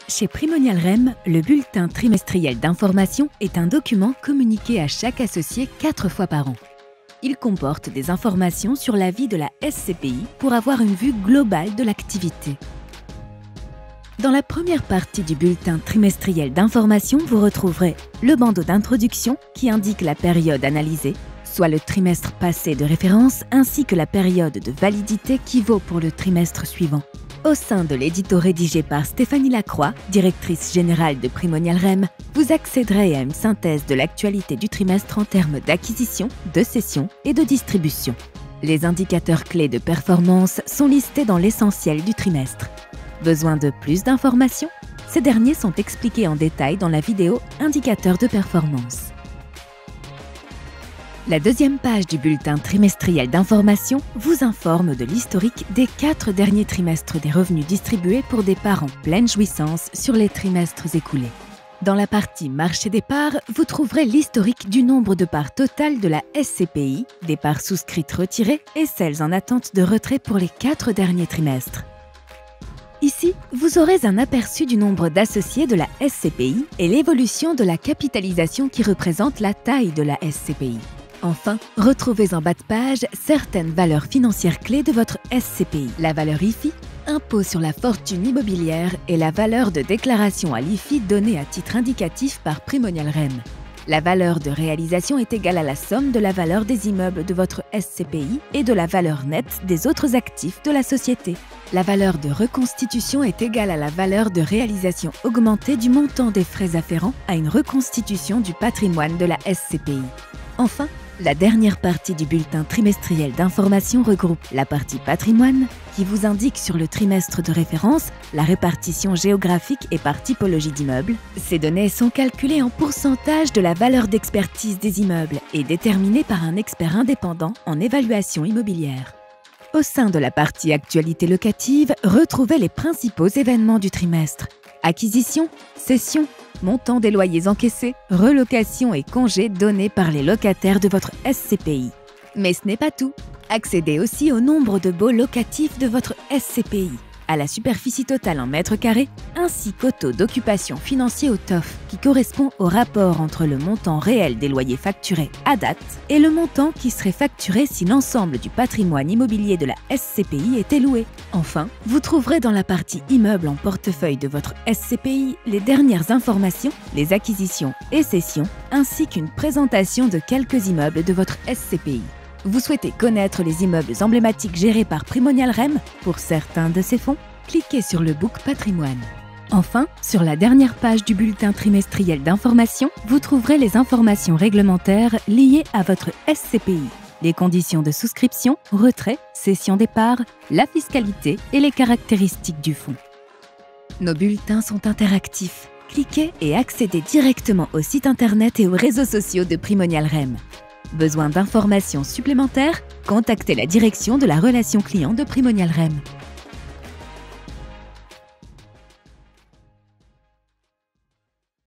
Chez Primonial REM, le bulletin trimestriel d'information est un document communiqué à chaque associé 4 fois par an. Il comporte des informations sur la vie de la SCPI pour avoir une vue globale de l'activité. Dans la première partie du bulletin trimestriel d'information, vous retrouverez le bandeau d'introduction qui indique la période analysée, soit le trimestre passé de référence, ainsi que la période de validité qui vaut pour le trimestre suivant. Au sein de l'édito rédigé par Stéphanie Lacroix, directrice générale de Primonial REM, vous accéderez à une synthèse de l'actualité du trimestre en termes d'acquisition, de cession et de distribution. Les indicateurs clés de performance sont listés dans l'essentiel du trimestre. Besoin de plus d'informations? Ces derniers sont expliqués en détail dans la vidéo Indicateurs de performance. La deuxième page du bulletin trimestriel d'information vous informe de l'historique des 4 derniers trimestres des revenus distribués pour des parts en pleine jouissance sur les trimestres écoulés. Dans la partie marché des parts, vous trouverez l'historique du nombre de parts totales de la SCPI, des parts souscrites retirées et celles en attente de retrait pour les 4 derniers trimestres. Ici, vous aurez un aperçu du nombre d'associés de la SCPI et l'évolution de la capitalisation qui représente la taille de la SCPI. Enfin, retrouvez en bas de page certaines valeurs financières clés de votre SCPI. La valeur IFI, impôt sur la fortune immobilière, et la valeur de déclaration à l'IFI donnée à titre indicatif par Primonial REM. La valeur de réalisation est égale à la somme de la valeur des immeubles de votre SCPI et de la valeur nette des autres actifs de la société. La valeur de reconstitution est égale à la valeur de réalisation augmentée du montant des frais afférents à une reconstitution du patrimoine de la SCPI. Enfin, la dernière partie du bulletin trimestriel d'information regroupe la partie patrimoine, qui vous indique sur le trimestre de référence la répartition géographique et par typologie d'immeubles. Ces données sont calculées en pourcentage de la valeur d'expertise des immeubles et déterminées par un expert indépendant en évaluation immobilière. Au sein de la partie actualité locative, retrouvez les principaux événements du trimestre: acquisition, cession, montant des loyers encaissés, relocation et congés donnés par les locataires de votre SCPI. Mais ce n'est pas tout. Accédez aussi au nombre de baux locatifs de votre SCPI, à la superficie totale en mètres carrés, ainsi qu'au taux d'occupation financier au TOF, qui correspond au rapport entre le montant réel des loyers facturés à date et le montant qui serait facturé si l'ensemble du patrimoine immobilier de la SCPI était loué. Enfin, vous trouverez dans la partie immeubles en portefeuille de votre SCPI les dernières informations, les acquisitions et cessions, ainsi qu'une présentation de quelques immeubles de votre SCPI. Vous souhaitez connaître les immeubles emblématiques gérés par Primonial REM pour certains de ces fonds? Cliquez sur le Book Patrimoine. Enfin, sur la dernière page du bulletin trimestriel d'information, vous trouverez les informations réglementaires liées à votre SCPI, les conditions de souscription, retrait, cession des parts, la fiscalité et les caractéristiques du fonds. Nos bulletins sont interactifs. Cliquez et accédez directement au site internet et aux réseaux sociaux de Primonial REM. Besoin d'informations supplémentaires? Contactez la direction de la relation client de Primonial REM.